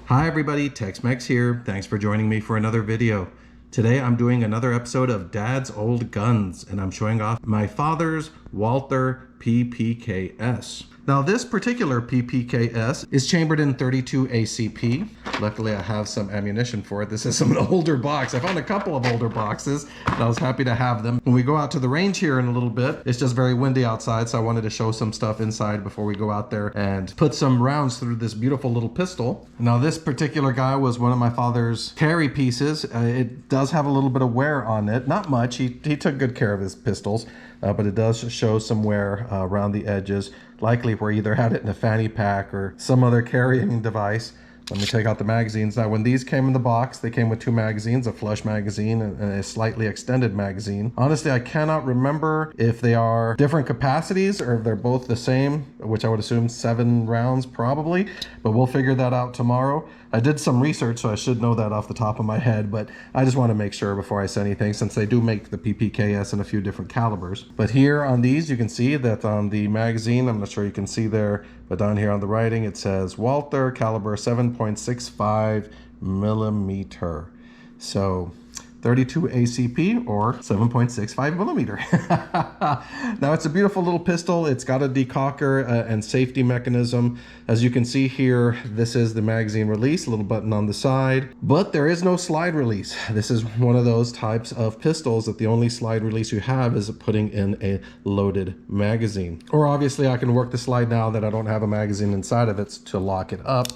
Hi everybody, Tex-Mex here. Thanks for joining me for another video. Today I'm doing another episode of Dad's Old Guns, and I'm showing off my father's Walther PPKs. Now this particular PPKs is chambered in 32 ACP. Luckily I have some ammunition for it. This is an older box. I found a couple of older boxes and I was happy to have them. When we go out to the range here in a little bit, it's just very windy outside, so I wanted to show some stuff inside before we go out there and put some rounds through this beautiful little pistol. Now this particular guy was one of my father's carry pieces. It does have a little bit of wear on it. Not much. He took good care of his pistols, but it does show some wear around the edges. Likely where either had it in a fanny pack or some other carrying device. Let me take out the magazines. Now when these came in the box, they came with two magazines, a flush magazine and a slightly extended magazine. Honestly, I cannot remember if they are different capacities or if they're both the same, which I would assume 7 rounds probably, but we'll figure that out tomorrow. I did some research, so I should know that off the top of my head, but I just want to make sure before I say anything, since they do make the PPKs in a few different calibers. But here on these, you can see that on the magazine, I'm not sure you can see there, but down here on the writing, it says Walther caliber 7.65 millimeter. So 32 ACP or 7.65 millimeter. Now it's a beautiful little pistol. It's got a decocker and safety mechanism. As you can see here, this is the magazine release, a little button on the side, but there is no slide release. This is one of those types of pistols that the only slide release you have is putting in a loaded magazine. Or obviously I can work the slide now that I don't have a magazine inside of it to lock it up.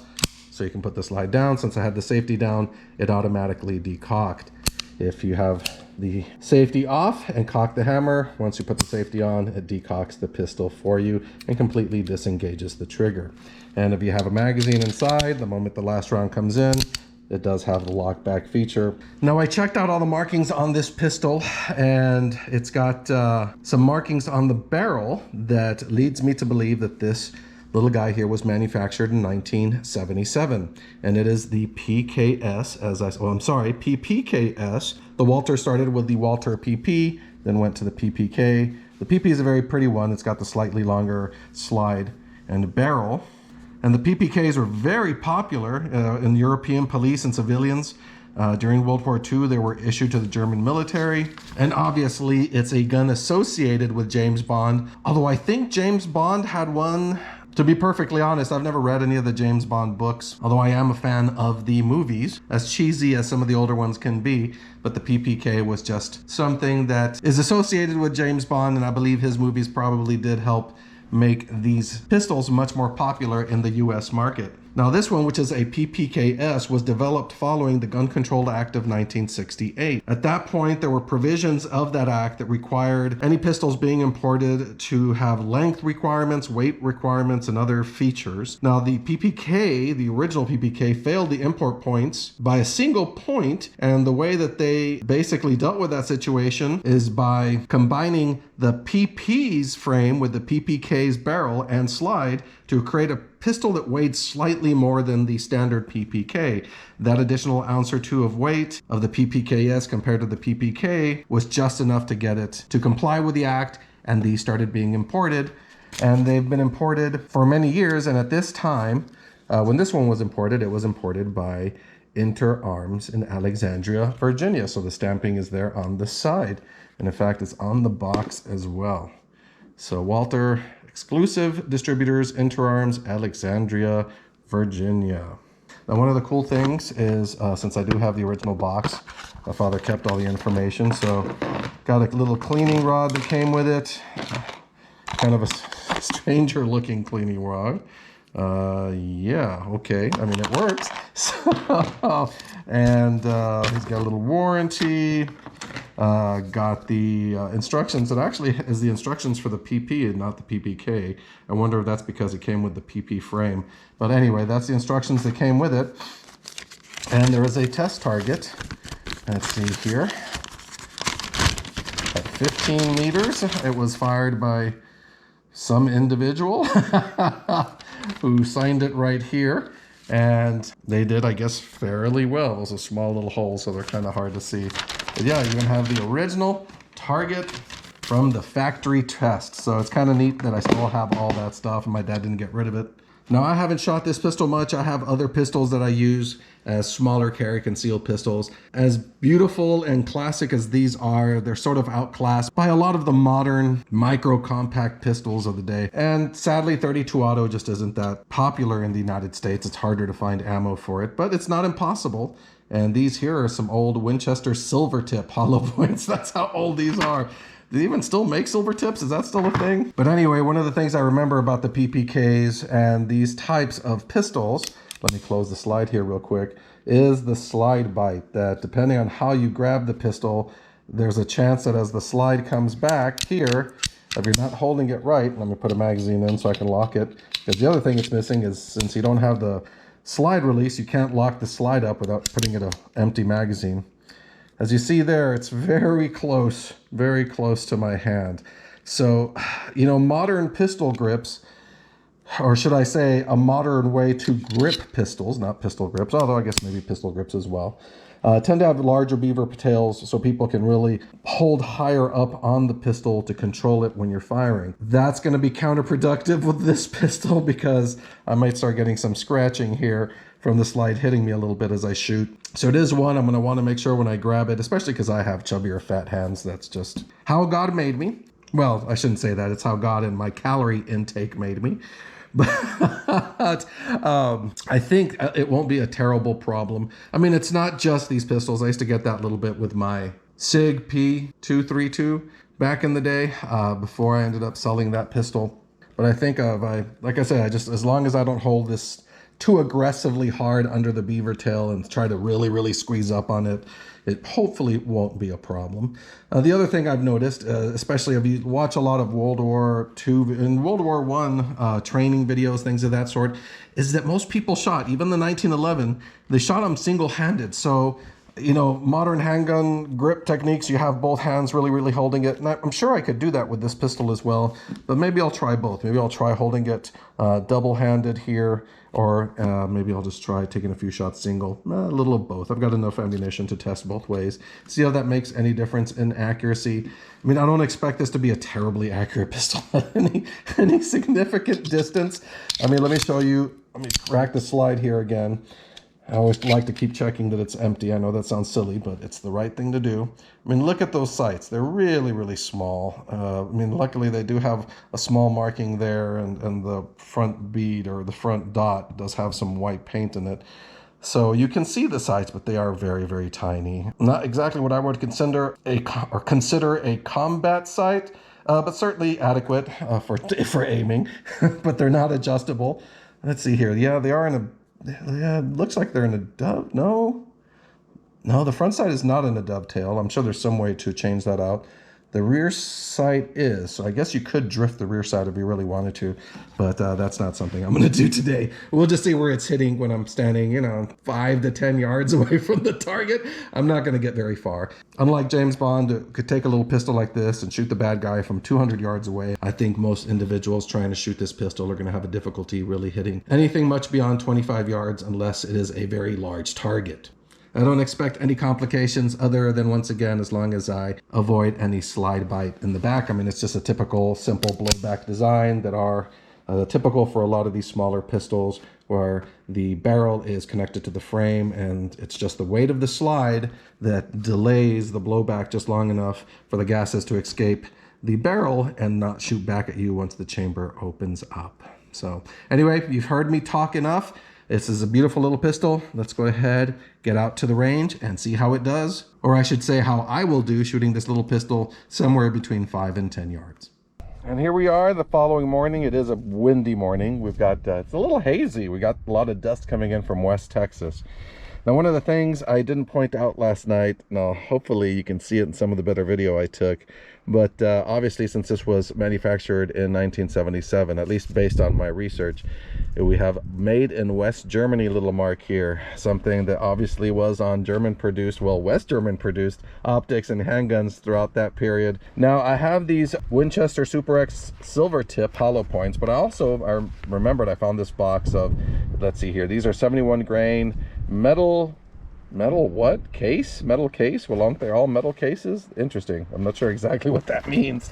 So you can put the slide down. Since I had the safety down, it automatically decocked. If you have the safety off and cock the hammer, once you put the safety on, it decocks the pistol for you and completely disengages the trigger. And if you have a magazine inside, the moment the last round comes in, it does have the lock back feature. Now I checked out all the markings on this pistol, and it's got some markings on the barrel that leads me to believe that this little guy here was manufactured in 1977, and it is the PPKs. The Walther started with the Walther PP, then went to the PPK. The PP is a very pretty one. It's got the slightly longer slide and barrel. And the PPKs were very popular in European police and civilians. During World War II, they were issued to the German military. And obviously, it's a gun associated with James Bond. Although I think James Bond had one. To be perfectly honest, I've never read any of the James Bond books, although I am a fan of the movies, as cheesy as some of the older ones can be. But the PPK was just something that is associated with James Bond, and I believe his movies probably did help make these pistols much more popular in the US market. Now this one, which is a PPKs, was developed following the Gun Control Act of 1968. At that point, there were provisions of that act that required any pistols being imported to have length requirements, weight requirements, and other features. Now the PPK, the original PPK, failed the import points by a single point, and the way that they basically dealt with that situation is by combining the PP's frame with the PPK's barrel and slide to create a pistol that weighed slightly more than the standard PPK. That additional ounce or two of weight of the PPKs compared to the PPK was just enough to get it to comply with the act, and these started being imported. And they've been imported for many years, and at this time, when this one was imported, it was imported by Inter Arms in Alexandria, Virginia. So the stamping is there on the side. And in fact, it's on the box as well. So Walther exclusive distributors, Inter Arms, Alexandria, Virginia. Now one of the cool things is, since I do have the original box, my father kept all the information. So got a little cleaning rod that came with it. Kind of a stranger looking cleaning rod. Yeah, okay. I mean, it works. So, and he's got a little warranty. Got the instructions. It actually is the instructions for the PP and not the PPK. I wonder if that's because it came with the PP frame. But anyway, that's the instructions that came with it. And there is a test target. Let's see here. At 15 meters, it was fired by some individual who signed it right here. And they did, I guess, fairly well. Those are small little holes, so they're kind of hard to see. But yeah, you can have the original target from the factory test. So it's kind of neat that I still have all that stuff and my dad didn't get rid of it. Now, I haven't shot this pistol much. I have other pistols that I use as smaller carry concealed pistols. As beautiful and classic as these are, they're sort of outclassed by a lot of the modern micro compact pistols of the day. And sadly, 32 auto just isn't that popular in the United States. It's harder to find ammo for it, but it's not impossible. And these here are some old Winchester silver tip hollow points. That's how old these are. Do they even still make silver tips? Is that still a thing? But anyway, one of the things I remember about the PPKs and these types of pistols, let me close the slide here real quick, is the slide bite, that depending on how you grab the pistol, there's a chance that as the slide comes back here, if you're not holding it right, let me put a magazine in so I can lock it, because the other thing it's missing is, since you don't have the slide release, you can't lock the slide up without putting in an empty magazine. As you see there, it's very close to my hand. So, you know, modern pistol grips, or should I say a modern way to grip pistols, not pistol grips, although I guess maybe pistol grips as well, tend to have larger beaver tails so people can really hold higher up on the pistol to control it when you're firing. That's going to be counterproductive with this pistol because I might start getting some scratching here from the slide hitting me a little bit as I shoot. So it is one I'm going to want to make sure when I grab it, especially because I have chubby or fat hands. That's just how God made me. Well, I shouldn't say that. It's how God and my calorie intake made me. But I think it won't be a terrible problem. I mean, it's not just these pistols. I used to get that little bit with my SIG P232 back in the day before I ended up selling that pistol. But I think like I said, as long as I don't hold this too aggressively hard under the beaver tail and try to really squeeze up on it, it hopefully won't be a problem. The other thing I've noticed, especially if you watch a lot of World War II and World War I training videos, things of that sort, is that most people shot, even the 1911, they shot them single-handed. So, you know, modern handgun grip techniques, you have both hands really holding it. And I'm sure I could do that with this pistol as well, but maybe I'll try both. Maybe I'll try holding it double-handed here, or maybe I'll just try taking a few shots single. A little of both. I've got enough ammunition to test both ways. See how that makes any difference in accuracy. I mean, I don't expect this to be a terribly accurate pistol at any significant distance. I mean, let me show you. Let me crack the slide here again. I always like to keep checking that it's empty. I know that sounds silly, but it's the right thing to do. I mean, look at those sights. They're really small. I mean, luckily they do have a small marking there, and the front bead or the front dot does have some white paint in it. So you can see the sights, but they are very tiny. Not exactly what I would consider a combat sight, but certainly adequate for aiming. But they're not adjustable. Let's see here. Yeah, they are in a... Yeah, it looks like they're in a dove. No, the front sight is not in a dovetail. I'm sure there's some way to change that out. The rear sight is, so I guess you could drift the rear sight if you really wanted to, but that's not something I'm going to do today. We'll just see where it's hitting when I'm standing, you know, 5 to 10 yards away from the target. I'm not going to get very far. Unlike James Bond, who could take a little pistol like this and shoot the bad guy from 200 yards away, I think most individuals trying to shoot this pistol are going to have a difficulty really hitting anything much beyond 25 yards unless it is a very large target. I don't expect any complications other than, once again, as long as I avoid any slide bite in the back. I mean, it's just a typical simple blowback design that are typical for a lot of these smaller pistols, where the barrel is connected to the frame and it's just the weight of the slide that delays the blowback just long enough for the gases to escape the barrel and not shoot back at you once the chamber opens up. So anyway, you've heard me talk enough. This is a beautiful little pistol. Let's go ahead, get out to the range and see how it does. Or I should say how I will do shooting this little pistol somewhere between 5 and 10 yards. And here we are the following morning. It is a windy morning. We've got, it's a little hazy. We got a lot of dust coming in from West Texas. Now, one of the things I didn't point out last night, now hopefully you can see it in some of the better video I took, but obviously since this was manufactured in 1977, at least based on my research, we have made in West Germany little mark here, something that obviously was on German produced, well, West German produced optics and handguns throughout that period. Now I have these Winchester Super X silver tip hollow points, but I remembered I found this box of, let's see here, these are 71 grain metal Metal what? Case? Metal case? Well, aren't they all metal cases? Interesting. I'm not sure exactly what that means.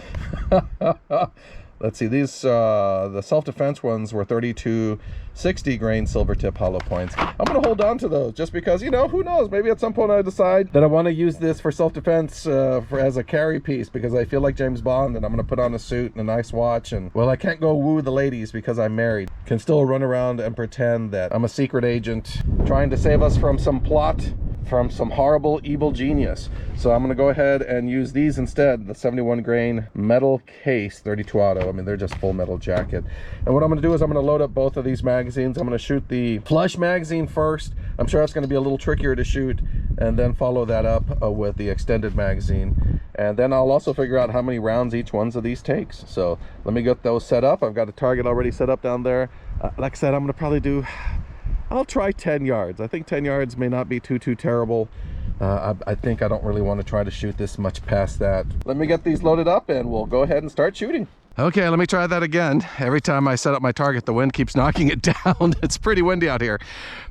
Let's see, these, the self-defense ones were 3260 grain silver tip hollow points. I'm going to hold on to those just because, you know, who knows? Maybe at some point I decide that I want to use this for self-defense as a carry piece, because I feel like James Bond and I'm going to put on a suit and a nice watch. And, well, I can't go woo the ladies because I'm married. Can still run around and pretend that I'm a secret agent trying to save us from some plot from some horrible evil genius. So I'm going to go ahead and use these instead, the 71 grain metal case 32 auto. I mean, they're just full metal jacket. And what I'm going to do is I'm going to load up both of these magazines. I'm going to shoot the flush magazine first. I'm sure it's going to be a little trickier to shoot, and then follow that up with the extended magazine. And then I'll also figure out how many rounds each one of these takes. So let me get those set up. I've got a target already set up down there. Like I said, I'm going to probably do, I'll try 10 yards. I think 10 yards may not be too terrible. I think I don't really want to try to shoot this much past that. Let me get these loaded up and we'll go ahead and start shooting. Okay, let me try that again. Every time I set up my target, the wind keeps knocking it down. It's pretty windy out here.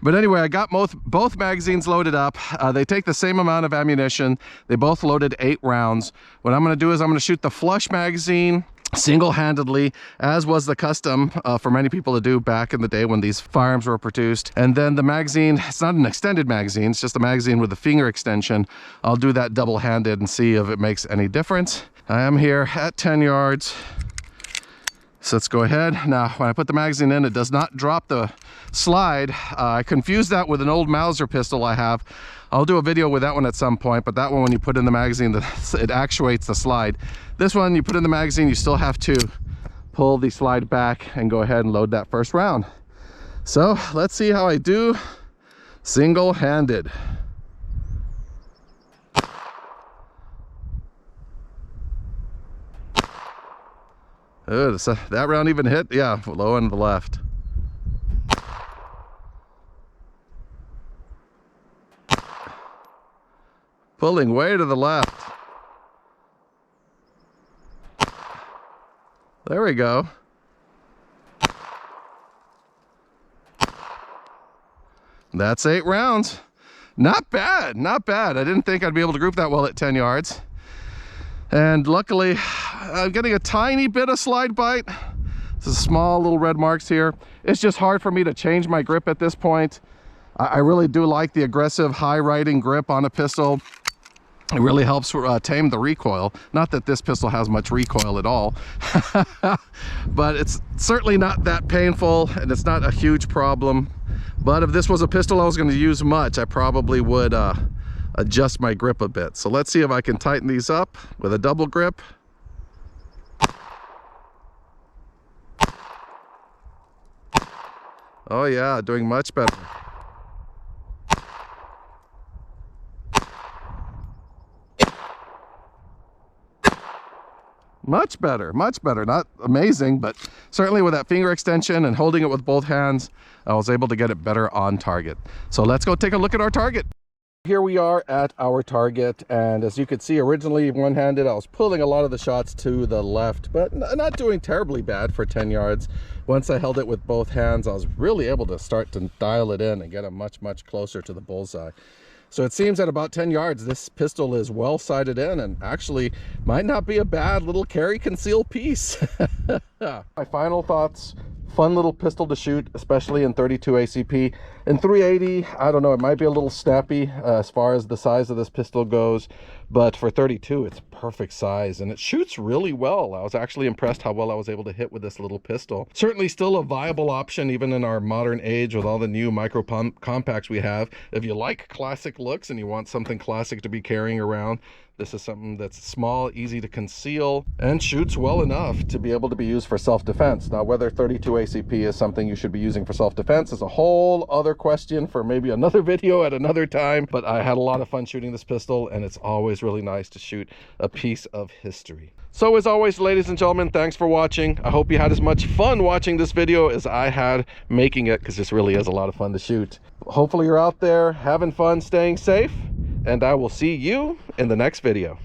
But anyway, I got both magazines loaded up. They take the same amount of ammunition. They both loaded 8 rounds. What I'm going to do is I'm going to shoot the flush magazine single-handedly, as was the custom for many people to do back in the day when these firearms were produced. And then the magazine, it's not an extended magazine, it's just a magazine with a finger extension. I'll do that double-handed and see if it makes any difference. I am here at 10 yards. So let's go ahead. Now, when I put the magazine in, it does not drop the slide. I confused that with an old Mauser pistol I have. I'll do a video with that one at some point, but that one, when you put in the magazine, it actuates the slide. This one, you put in the magazine, you still have to pull the slide back and go ahead and load that first round. So let's see how I do single-handed. So that round even hit, yeah, low end to the left. Pulling way to the left. There we go. That's 8 rounds. Not bad, not bad. I didn't think I'd be able to group that well at 10 yards. And luckily, I'm getting a tiny bit of slide bite. This is small little red marks here. It's just hard for me to change my grip at this point. I really do like the aggressive high riding grip on a pistol. It really helps tame the recoil. Not that this pistol has much recoil at all, but it's certainly not that painful and it's not a huge problem. But if this was a pistol I was going to use much, I probably would adjust my grip a bit. So let's see if I can tighten these up with a double grip. Oh yeah, doing much better. Much better, much better. Not amazing, but certainly with that finger extension and holding it with both hands, I was able to get it better on target. So let's go take a look at our target. Here we are at our target, and as you could see, originally one-handed I was pulling a lot of the shots to the left, but not doing terribly bad for 10 yards. Once I held it with both hands, I was really able to start to dial it in and get it much closer to the bullseye. So it seems at about 10 yards this pistol is well sighted in and actually might not be a bad little carry conceal piece. My final thoughts: fun little pistol to shoot, especially in 32 ACP. In 380, I don't know, it might be a little snappy as far as the size of this pistol goes, but for 32 it's perfect size and it shoots really well. I was actually impressed how well I was able to hit with this little pistol. Certainly still a viable option even in our modern age with all the new micro compacts we have. If you like classic looks and you want something classic to be carrying around, this is something that's small, easy to conceal, and shoots well enough to be able to be used for self-defense. Now, whether 32 ACP is something you should be using for self-defense is a whole other question for maybe another video at another time, but I had a lot of fun shooting this pistol, and it's always really nice to shoot a piece of history. So as always, ladies and gentlemen, thanks for watching. I hope you had as much fun watching this video as I had making it, because this really is a lot of fun to shoot. Hopefully you're out there having fun, staying safe, and I will see you in the next video.